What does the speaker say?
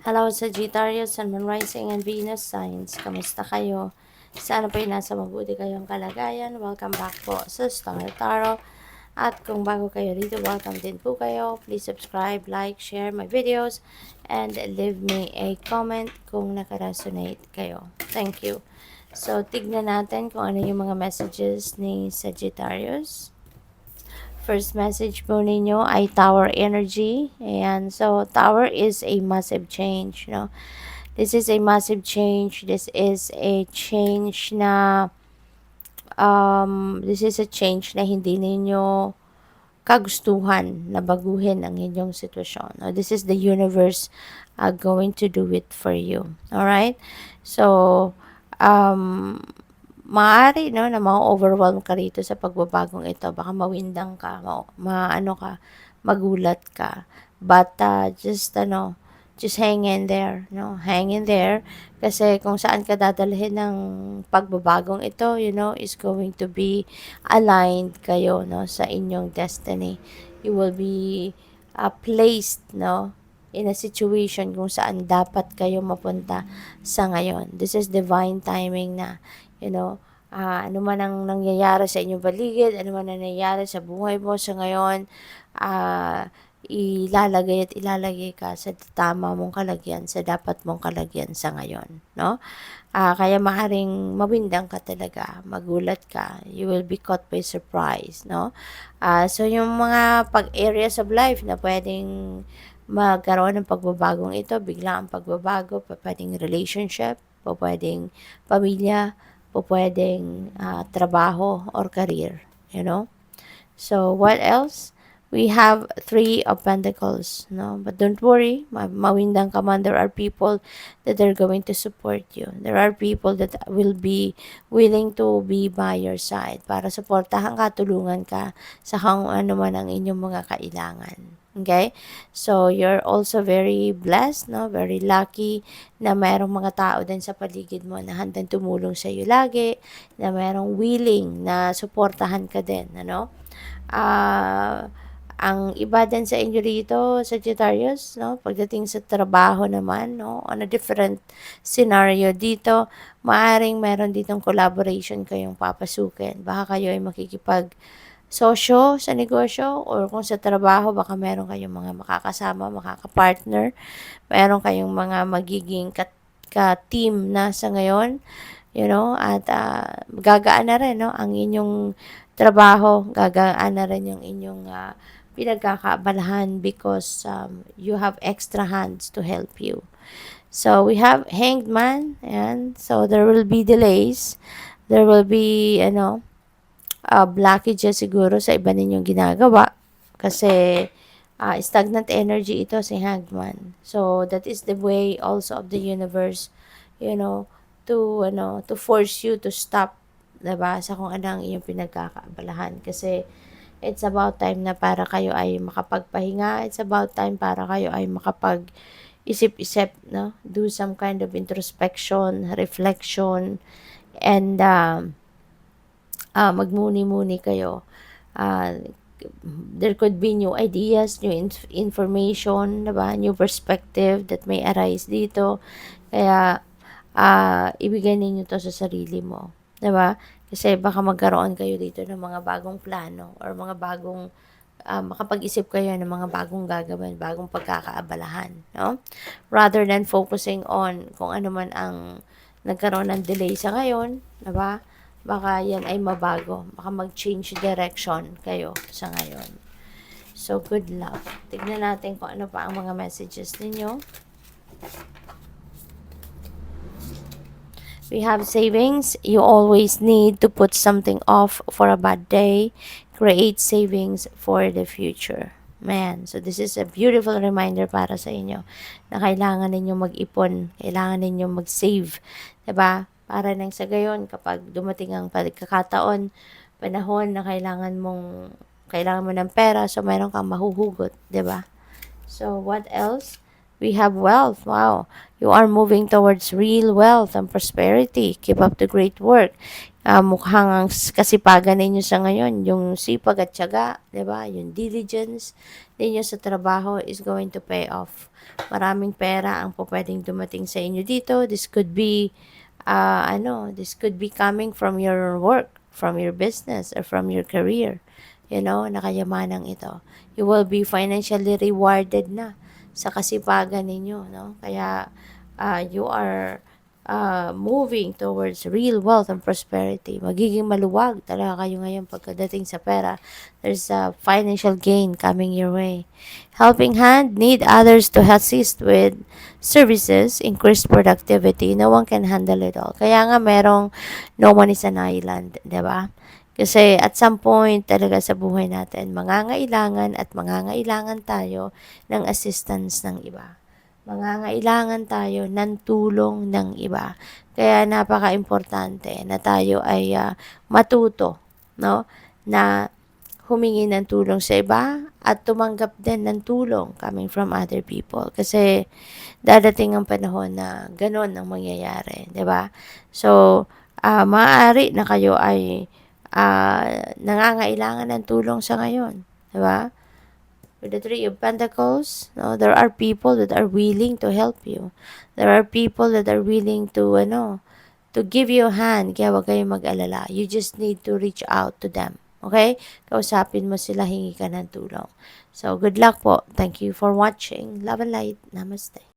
Hello Sagittarius, Sun, Moon, Rising, and Venus signs. Kamusta kayo? Sana po'y nasa mabuti kayong kalagayan. Welcome back po sa Star Tarot. At kung bago kayo dito, welcome din po kayo. Please subscribe, like, share my videos, and leave me a comment kung nakaresonate kayo. Thank you. So, tignan natin kung ano yung mga messages ni Sagittarius. First message po ninyo ay Tower energy. Ayan. So, Tower is a massive change, no? This is a massive change. This is a change na hindi ninyo kagustuhan na baguhin ang inyong sitwasyon. Now, this is the universe going to do it for you. Alright? So, um, maaari no na ma-overwhelm ka rito sa pagbabagong ito, baka mawindang ka, magulat ka, but just hang in there, no, hang in there, kasi kung saan ka dadalhin ng pagbabagong ito, is going to be aligned kayo, no, sa inyong destiny. You will be placed, no, in a situation kung saan dapat kayo mapunta sa ngayon. This is divine timing na, ano man ang nangyayari sa inyong paligid, ano man ang nangyayari sa buhay mo sa ngayon, ilalagay ka sa tama mong kalagyan, sa dapat mong kalagyan sa ngayon, no? Kaya maaaring mawindang ka talaga, magulat ka, you will be caught by surprise, no? So yung mga areas of life na pwedeng magkaroon ng pagbabagong ito, bigla ang pagbabago, pwedeng relationship, pwedeng pamilya, pwedeng trabaho or career, So, what else? We have Three of Pentacles, no? But don't worry, mawindang ka man, there are people that are going to support you. There are people that will be willing to be by your side para suportahan ka, tulungan ka sa kung ano man ang inyong mga kailangan. Okay? So, you're also very blessed, no? Very lucky na mayroong mga tao din sa paligid mo na handang tumulong sa iyo lagi, na mayroong willing na suportahan ka din, ano? Ang iba din sa inyo rito, Sagittarius, no? Pagdating sa trabaho naman, no? On a different scenario dito, maaring meron ditong collaboration kayong papasukin. Baka kayo ay makikipag sosyo sa negosyo, or kung sa trabaho, baka meron kayong mga makakasama, makakapartner, meron kayong mga magiging ka-team na sa ngayon, at gagaan na rin, no, ang inyong trabaho, gagaan na rin yung inyong pinagkakaabalahan because you have extra hands to help you. So, we have Hanged Man, and so there will be delays, there will be, blockages siguro sa iba ninyong ginagawa, kasi stagnant energy ito si Hanged Man. So, that is the way also of the universe, to force you to stop, diba, sa kung ano ang iyong pinagkakaabalahan. Kasi, it's about time na para kayo ay makapagpahinga. It's about time para kayo ay makapag-isip-isip, no? Do some kind of introspection, reflection, and magmuni-muni kayo. There could be new ideas, new information, diba? New perspective that may arise dito. Kaya, ibigay ninyo to sa sarili mo. Diba? Kasi baka magkaroon kayo dito ng mga bagong plano or mga bagong makapag-isip kayo ng mga bagong gagawin, bagong pagkakaabalahan, no? Rather than focusing on kung ano man ang nagkaroon ng delay sa ngayon, diba? Baka yan ay mabago. Baka mag-change direction kayo sa ngayon. So, good luck. Tignan natin kung ano pa ang mga messages ninyo. We have savings. You always need to put something off for a bad day. Create savings for the future. Man, so this is a beautiful reminder para sa inyo na kailangan ninyo mag-ipon, kailangan ninyo mag-save, diba? Para nang sa gayon, kapag dumating ang pagkakataon, panahon na kailangan mo ng pera, so meron kang mahuhugot, diba? So, what else? We have wealth. Wow. You are moving towards real wealth and prosperity. Keep up the great work. Mukhang ang kasipagan ninyo sa ngayon, yung sipag at tiyaga, di ba? Yung diligence ninyo sa trabaho is going to pay off. Maraming pera ang pwedeng dumating sa inyo dito. This could be, this could be coming from your work, from your business, or from your career. Nakayamanang ito. You will be financially rewarded na sa kasipagan ninyo, no? Kaya, you are moving towards real wealth and prosperity. Magiging maluwag talaga kayo ngayon pagkadating sa pera. There's a financial gain coming your way. Helping hand, need others to assist with services, increased productivity. No one can handle it all. Kaya nga merong no one is an island, di ba? Kasi at some point talaga sa buhay natin, mangangailangan tayo ng assistance ng iba. Mangangailangan tayo ng tulong ng iba. Kaya napaka-importante na tayo ay matuto, no? Na humingi ng tulong sa iba at tumanggap din ng tulong coming from other people. Kasi dadating ang panahon na ganun ang mangyayari, di ba? So, maaari na kayo ay nangangailangan ng tulong sa ngayon, di ba? With the Three of Pentacles, no, there are people that are willing to help you. There are people that are willing to, to give you a hand. Kaya wag kayong mag-alala. You just need to reach out to them. Okay? Kausapin mo sila, hingi ka ng tulong. So, good luck po. Thank you for watching. Love and light. Namaste.